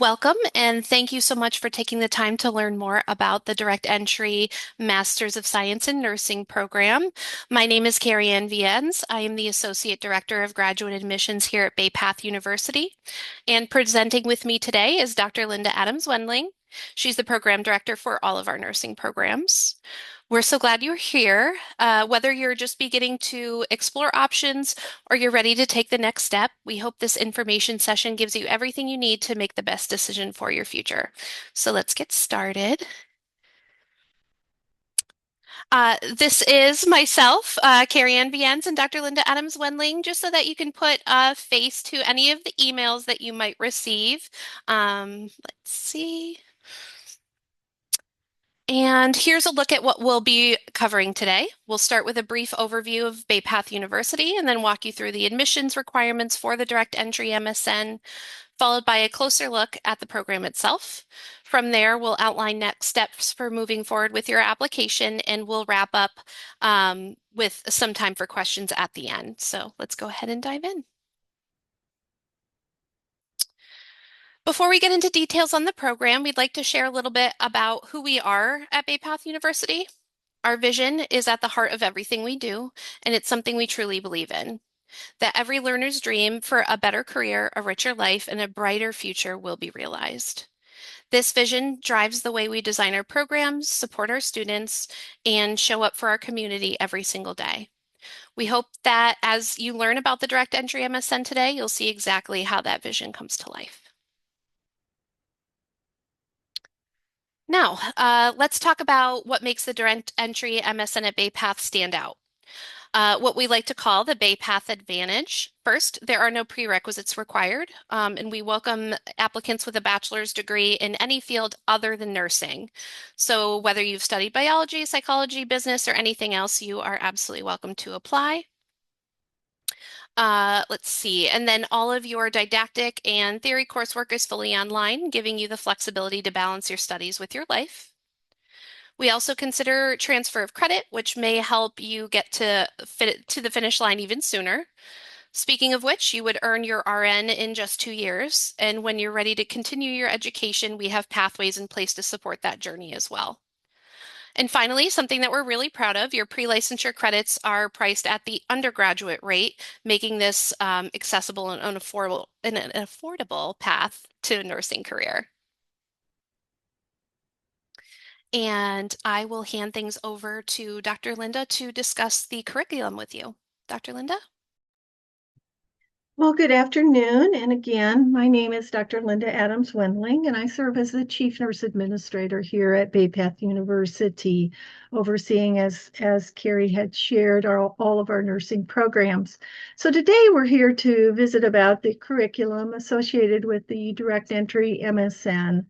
Welcome, and thank you so much for taking the time to learn more about the Direct Entry Masters of Science in Nursing program. My name is Carrie Ann Viennes. I am the Associate Director of Graduate Admissions here at Bay Path University. And presenting with me today is Dr. Linda Adams-Wendling. She's the Program Director for all of our nursing programs. We're so glad you're here. Whether you're just beginning to explore options or you're ready to take the next step, we hope this information session gives you everything you need to make the best decision for your future. So let's get started. This is myself, Carrie Ann Viennes, and Dr. Linda Adams-Wendling, just so that you can put a face to any of the emails that you might receive. Let's see. And here's a look at what we'll be covering today. We'll start with a brief overview of Bay Path University and then walk you through the admissions requirements for the direct entry MSN, followed by a closer look at the program itself. From there, we'll outline next steps for moving forward with your application, and we'll wrap up with some time for questions at the end. So let's go ahead and dive in. Before we get into details on the program, we'd like to share a little bit about who we are at Bay Path University. Our vision is at the heart of everything we do, and it's something we truly believe in, that every learner's dream for a better career, a richer life, and a brighter future will be realized. This vision drives the way we design our programs, support our students, and show up for our community every single day. We hope that as you learn about the direct entry MSN today, you'll see exactly how that vision comes to life. Now, let's talk about what makes the direct entry MSN at Bay Path stand out. What we like to call the Bay Path Advantage. First, there are no prerequisites required, and we welcome applicants with a bachelor's degree in any field other than nursing. So whether you've studied biology, psychology, business, or anything else, you are absolutely welcome to apply. Let's see. And then all of your didactic and theory coursework is fully online, giving you the flexibility to balance your studies with your life. We also consider transfer of credit, which may help you get to the finish line even sooner. Speaking of which, you would earn your RN in just 2 years. And when you're ready to continue your education, we have pathways in place to support that journey as well. And finally, something that we're really proud of, your pre-licensure credits are priced at the undergraduate rate, making this accessible and an affordable path to a nursing career. And I will hand things over to Dr. Linda to discuss the curriculum with you. Dr. Linda? Well, good afternoon. And again, my name is Dr. Linda Adams-Wendling, and I serve as the Chief Nurse Administrator here at Bay Path University, overseeing, as Carrie had shared, all of our nursing programs. So today we're here to visit about the curriculum associated with the direct entry MSN.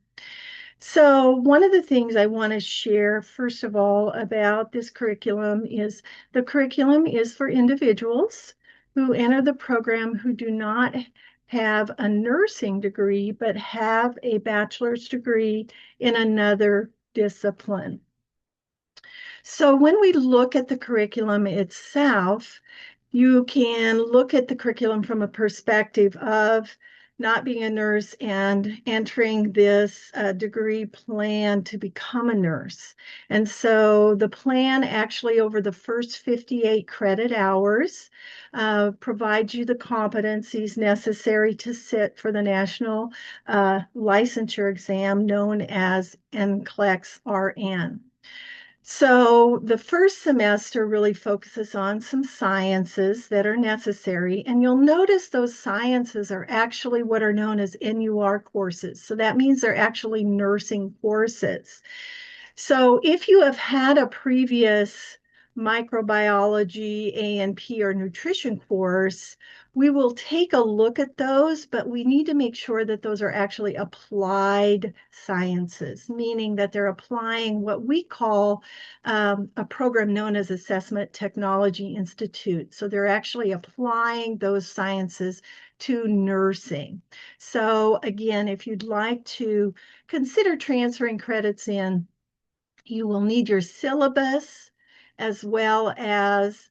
So one of the things I want to share, first of all, about this curriculum is the curriculum is for individuals who enter the program who do not have a nursing degree, but have a bachelor's degree in another discipline. So when we look at the curriculum itself, you can look at the curriculum from a perspective of not being a nurse and entering this degree plan to become a nurse. And so the plan actually over the first 58 credit hours provides you the competencies necessary to sit for the national licensure exam known as NCLEX RN. So the first semester really focuses on some sciences that are necessary, and you'll notice those sciences are actually what are known as NUR courses. So that means they're actually nursing courses. So if you have had a previous microbiology, A&P, or nutrition course, we will take a look at those, but we need to make sure that those are actually applied sciences, meaning that they're applying what we call a program known as Assessment Technology Institute. So they're actually applying those sciences to nursing. So again, if you'd like to consider transferring credits in, you will need your syllabus as well as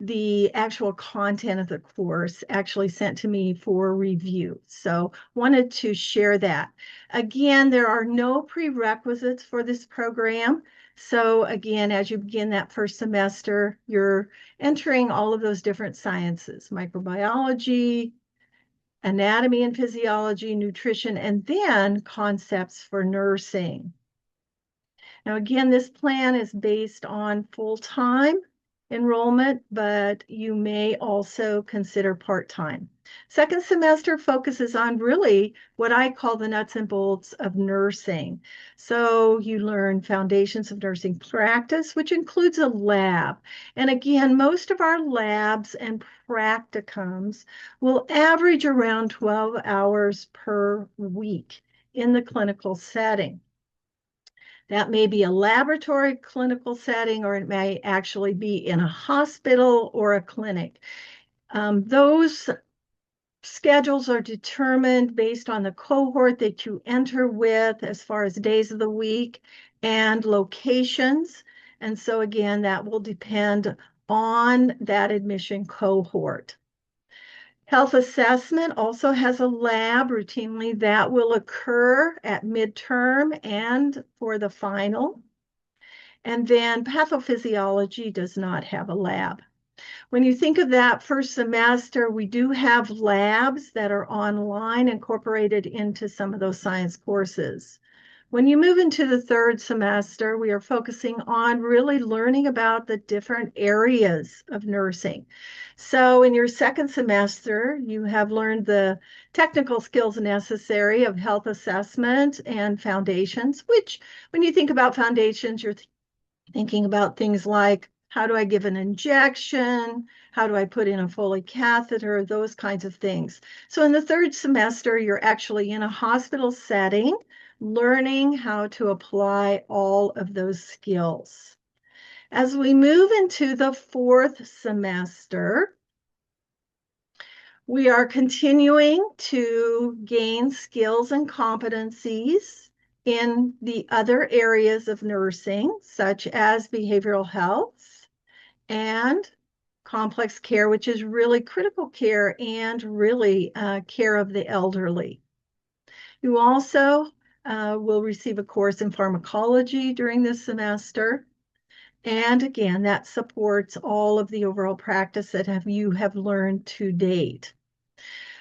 the actual content of the course actually sent to me for review. So wanted to share that. Again, there are no prerequisites for this program. So again, as you begin that first semester, you're entering all of those different sciences, microbiology, anatomy and physiology, nutrition, and then concepts for nursing. Now, again, this plan is based on full-time enrollment, but you may also consider part-time. Second semester focuses on really what I call the nuts and bolts of nursing. So you learn foundations of nursing practice, which includes a lab. And again, most of our labs and practicums will average around 12 hours per week in the clinical setting. That may be a laboratory clinical setting, or it may actually be in a hospital or a clinic. Those schedules are determined based on the cohort that you enter with as far as days of the week and locations. And so again, that will depend on that admission cohort. Health assessment also has a lab routinely that will occur at midterm and for the final. And then pathophysiology does not have a lab. When you think of that first semester, we do have labs that are online incorporated into some of those science courses. When you move into the third semester, we are focusing on really learning about the different areas of nursing. So in your second semester, you have learned the technical skills necessary of health assessment and foundations, which when you think about foundations, you're thinking about things like how do I give an injection? How do I put in a Foley catheter? Those kinds of things. So in the third semester, you're actually in a hospital setting, learning how to apply all of those skills. As we move into the fourth semester, we are continuing to gain skills and competencies in the other areas of nursing, such as behavioral health and complex care, which is really critical care and really care of the elderly. You also will receive a course in pharmacology during this semester. And again, that supports all of the overall practice that you have learned to date.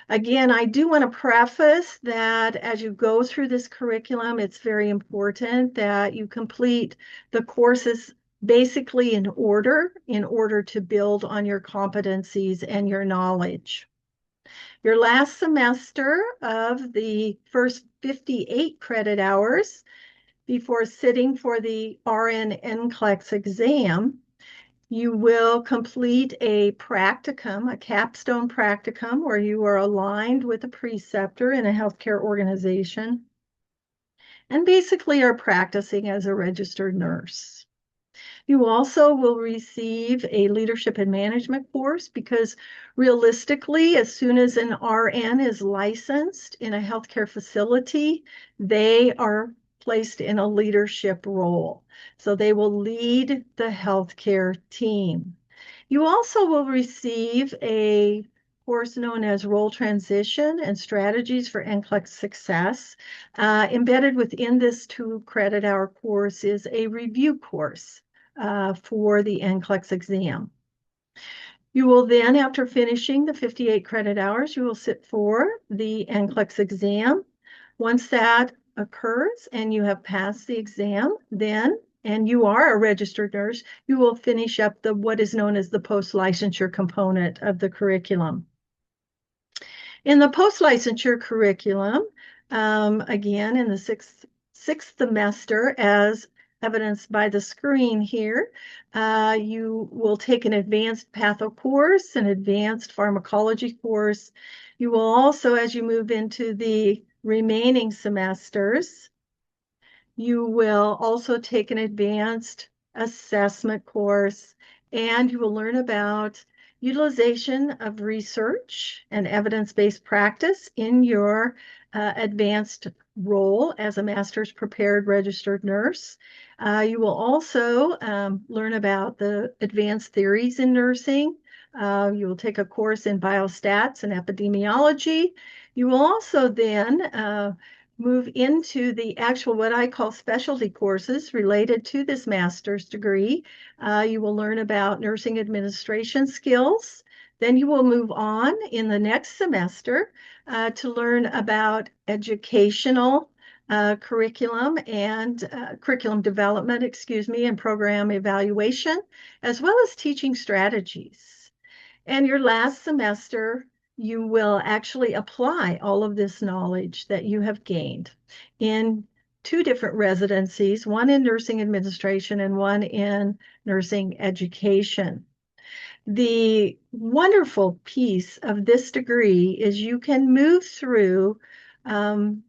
Again, I do want to preface that as you go through this curriculum, it's very important that you complete the courses basically in order to build on your competencies and your knowledge. Your last semester of the first 58 credit hours before sitting for the RN NCLEX exam, you will complete a practicum, a capstone practicum, where you are aligned with a preceptor in a healthcare organization and basically are practicing as a registered nurse. You also will receive a leadership and management course because realistically, as soon as an RN is licensed in a healthcare facility, they are placed in a leadership role. So they will lead the healthcare team. You also will receive a course known as Role Transition and Strategies for NCLEX Success. Embedded within this 2 credit hour course is a review course for the NCLEX exam. You will then, after finishing the 58 credit hours, you will sit for the NCLEX exam. Once that occurs and you have passed the exam, then, and you are a registered nurse, you will finish up what is known as the post-licensure component of the curriculum. In the post-licensure curriculum, again, in the sixth semester, as evidenced by the screen here, you will take an advanced patho course, an advanced pharmacology course. You will also, as you move into the remaining semesters, you will also take an advanced assessment course, and you will learn about utilization of research and evidence-based practice in your advanced role as a master's prepared registered nurse. You will also learn about the advanced theories in nursing, You will take a course in biostats and epidemiology. You will also then move into the actual, what I call specialty courses related to this master's degree. You will learn about nursing administration skills. Then you will move on in the next semester to learn about educational curriculum development, excuse me, and program evaluation, as well as teaching strategies. And your last semester, you will actually apply all of this knowledge that you have gained in two different residencies, one in nursing administration and one in nursing education. The wonderful piece of this degree is you can move through um,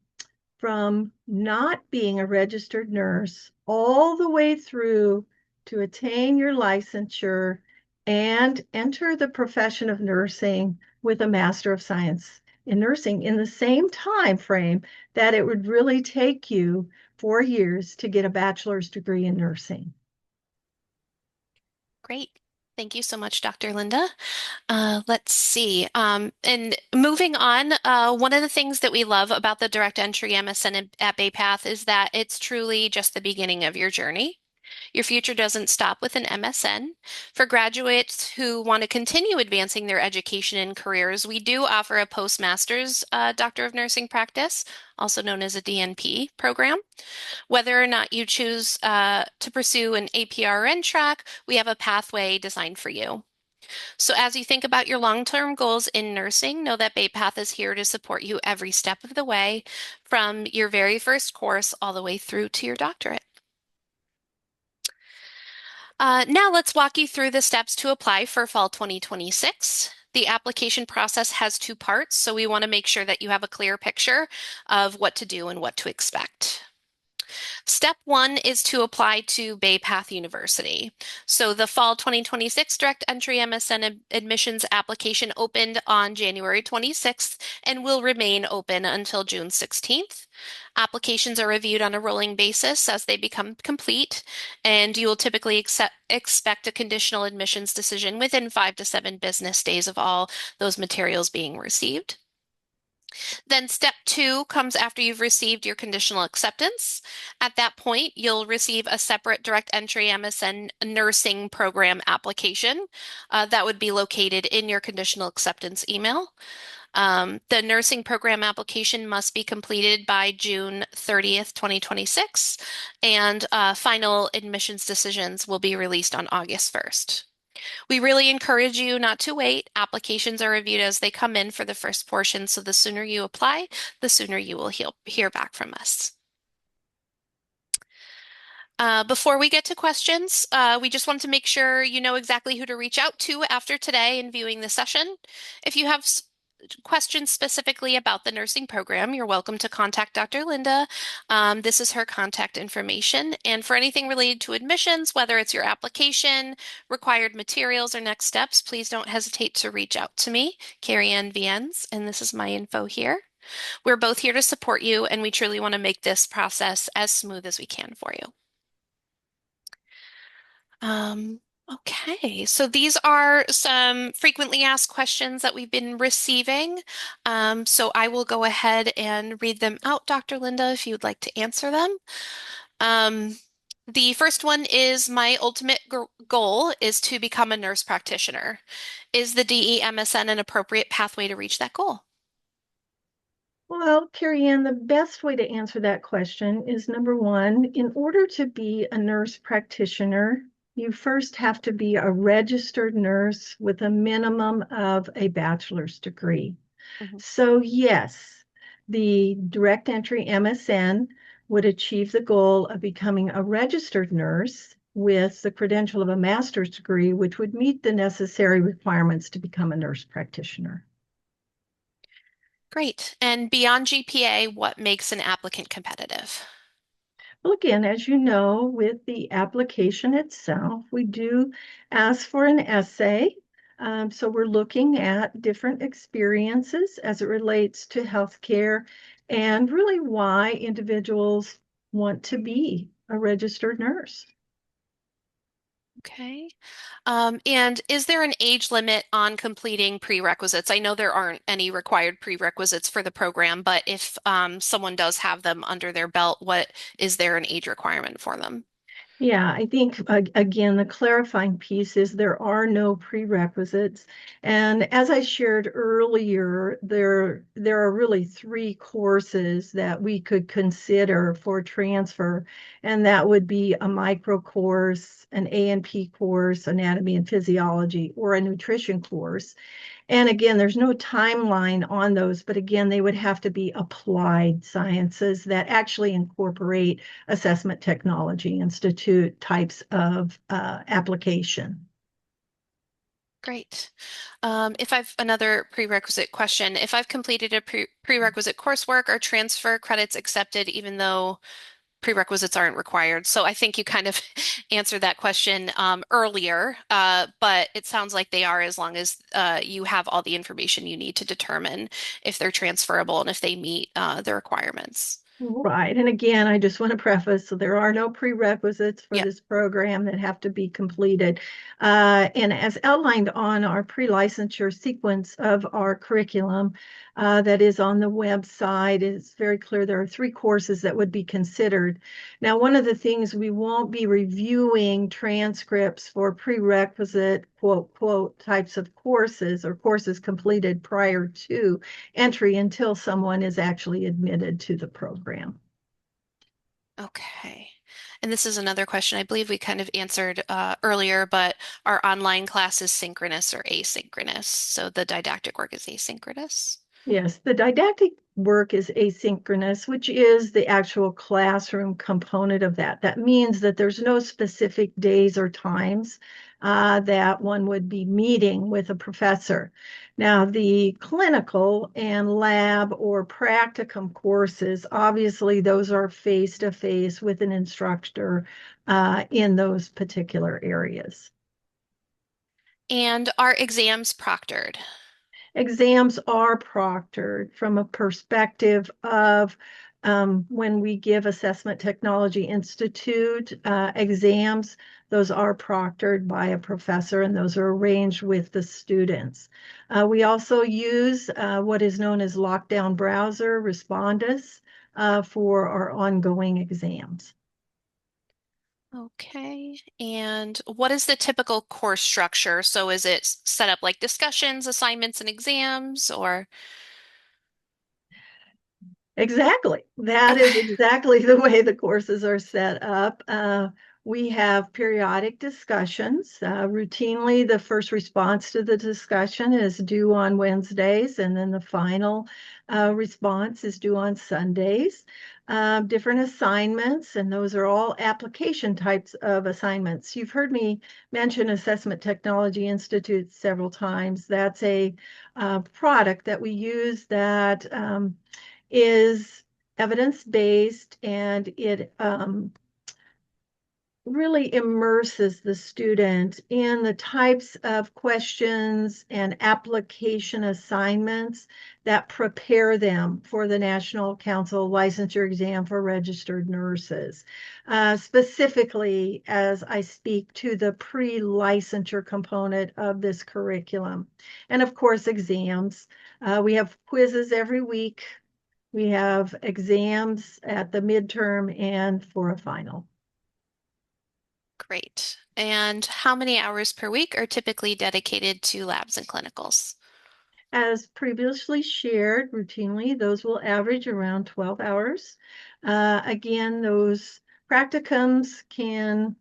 from not being a registered nurse all the way through to attain your licensure and enter the profession of nursing with a Master of Science in Nursing in the same time frame that it would really take you 4 years to get a bachelor's degree in nursing. Great. Thank you so much, Dr. Linda. Let's see. And moving on, one of the things that we love about the direct entry MSN at BayPath is that it's truly just the beginning of your journey. Your future doesn't stop with an MSN. For graduates who want to continue advancing their education and careers, we do offer a postmaster's Doctor of Nursing practice, also known as a DNP program. Whether or not you choose to pursue an APRN track, we have a pathway designed for you. So as you think about your long-term goals in nursing, know that BayPath is here to support you every step of the way, from your very first course all the way through to your doctorate. Now let's walk you through the steps to apply for fall 2026. The application process has two parts, so we want to make sure that you have a clear picture of what to do and what to expect. Step one is to apply to BayPath University. So the fall 2026 direct entry MSN admissions application opened on January 26th and will remain open until June 16th. Applications are reviewed on a rolling basis as they become complete, and you will typically expect a conditional admissions decision within 5 to 7 business days of all those materials being received. Then step two comes after you've received your conditional acceptance. At that point, you'll receive a separate direct entry MSN nursing program application that would be located in your conditional acceptance email. The nursing program application must be completed by June 30th, 2026, and final admissions decisions will be released on August 1st. We really encourage you not to wait. Applications are reviewed as they come in for the first portion, so the sooner you apply, the sooner you will hear back from us. Before we get to questions, we just want to make sure you know exactly who to reach out to after today and viewing the session. If you have questions specifically about the nursing program, you're welcome to contact Dr. Linda. This is her contact information. And for anything related to admissions, whether it's your application, required materials, or next steps, please don't hesitate to reach out to me, Carrie Ann Viens, and this is my info here. We're both here to support you, and we truly want to make this process as smooth as we can for you. Okay, so these are some frequently asked questions that we've been receiving. So I will go ahead and read them out, Dr. Linda, if you'd like to answer them. The first one is, my ultimate goal is to become a nurse practitioner. Is the DE-MSN an appropriate pathway to reach that goal? Well, Carrie Ann, the best way to answer that question is number one, in order to be a nurse practitioner, you first have to be a registered nurse with a minimum of a bachelor's degree. Mhm. So, yes, the direct entry MSN would achieve the goal of becoming a registered nurse with the credential of a master's degree, which would meet the necessary requirements to become a nurse practitioner. Great. And beyond GPA, what makes an applicant competitive? Well, again, as you know, with the application itself, we do ask for an essay. So we're looking at different experiences as it relates to healthcare and really why individuals want to be a registered nurse. Okay. And is there an age limit on completing prerequisites? I know there aren't any required prerequisites for the program, but if someone does have them under their belt, what is there an age requirement for them? Yeah, I think again, the clarifying piece is there are no prerequisites. And as I shared earlier, there are really three courses that we could consider for transfer, and that would be a micro course, an A&P course, anatomy and physiology, or a nutrition course. And again, there's no timeline on those, but again, they would have to be applied sciences that actually incorporate assessment technology institute types of application. Great. If I've another prerequisite question, if I've completed a prerequisite coursework or transfer credits accepted, even though prerequisites aren't required. So I think you kind of answered that question earlier, but it sounds like they are as long as you have all the information you need to determine if they're transferable and if they meet the requirements. Right. And again, I just want to preface, so there are no prerequisites for Yep. this program that have to be completed. And as outlined on our pre-licensure sequence of our curriculum that is on the website, it's very clear there are three courses that would be considered. Now, one of the things we won't be reviewing transcripts for prerequisite quote, quote types of courses or courses completed prior to entry until someone is actually admitted to the program. Okay. And this is another question I believe we kind of answered earlier, but are online classes synchronous or asynchronous? So the didactic work is asynchronous. Yes, the didactic work is asynchronous, which is the actual classroom component of that. That means that there's no specific days or times that one would be meeting with a professor. Now, the clinical and lab or practicum courses, obviously, those are face to face with an instructor in those particular areas. And are exams proctored? Exams are proctored from a perspective of when we give Assessment Technology Institute exams, those are proctored by a professor and those are arranged with the students. We also use what is known as Lockdown Browser, Respondus, for our ongoing exams. Okay. And what is the typical course structure? So is it set up like discussions, assignments, and exams, or? Exactly. That Okay. is exactly the way the courses are set up. We have periodic discussions. Routinely, the first response to the discussion is due on Wednesdays, and then the final response is due on Sundays. Different assignments, and those are all application types of assignments. You've heard me mention Assessment Technology Institute several times. That's a product that we use that is evidence-based and it really immerses the student in the types of questions and application assignments that prepare them for the National Council licensure exam for registered nurses. Specifically, as I speak to the pre-licensure component of this curriculum. And of course, exams. We have quizzes every week. We have exams at the midterm and for a final. Great. And how many hours per week are typically dedicated to labs and clinicals? As previously shared, routinely, those will average around 12 hours. Again, those practicums can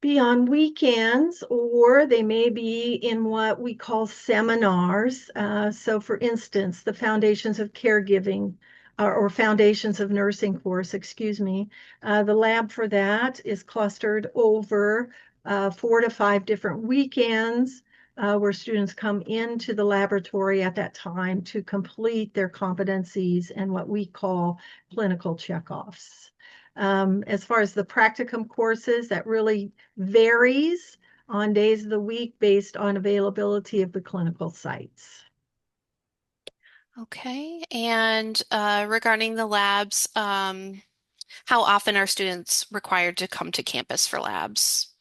be on weekends or they may be in what we call seminars. So, for instance, the Foundations of Caregiving or Foundations of Nursing course, excuse me, the lab for that is clustered over 4 to 5 different weekends. Where students come into the laboratory at that time to complete their competencies and what we call clinical checkoffs. As far as the practicum courses, that really varies on days of the week based on availability of the clinical sites. Okay. And regarding the labs, how often are students required to come to campus for labs?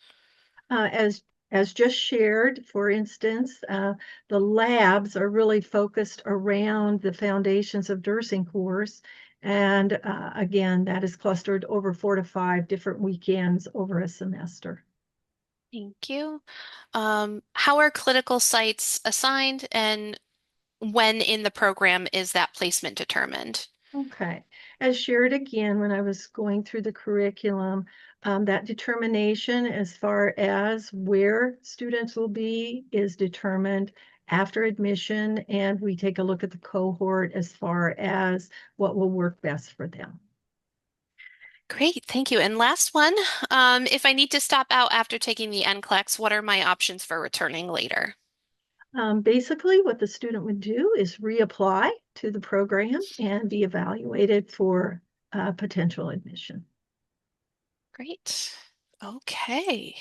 As just shared, for instance, the labs are really focused around the foundations of nursing course. And again, that is clustered over 4 to 5 different weekends over a semester. Thank you. How are clinical sites assigned, and when in the program is that placement determined? Okay. As shared again, when I was going through the curriculum, that determination as far as where students will be is determined after admission, and we take a look at the cohort as far as what will work best for them. Great, thank you. And last one, if I need to stop out after taking the NCLEX, what are my options for returning later? Basically, what the student would do is reapply to the program and be evaluated for potential admission. Great. Okay.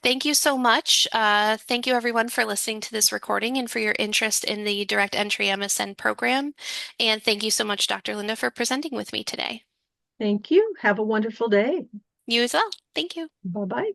Thank you so much. Thank you everyone for listening to this recording and for your interest in the Direct Entry MSN program. And thank you so much, Dr. Linda, for presenting with me today. Thank you. Have a wonderful day. You as well. Thank you. Bye bye.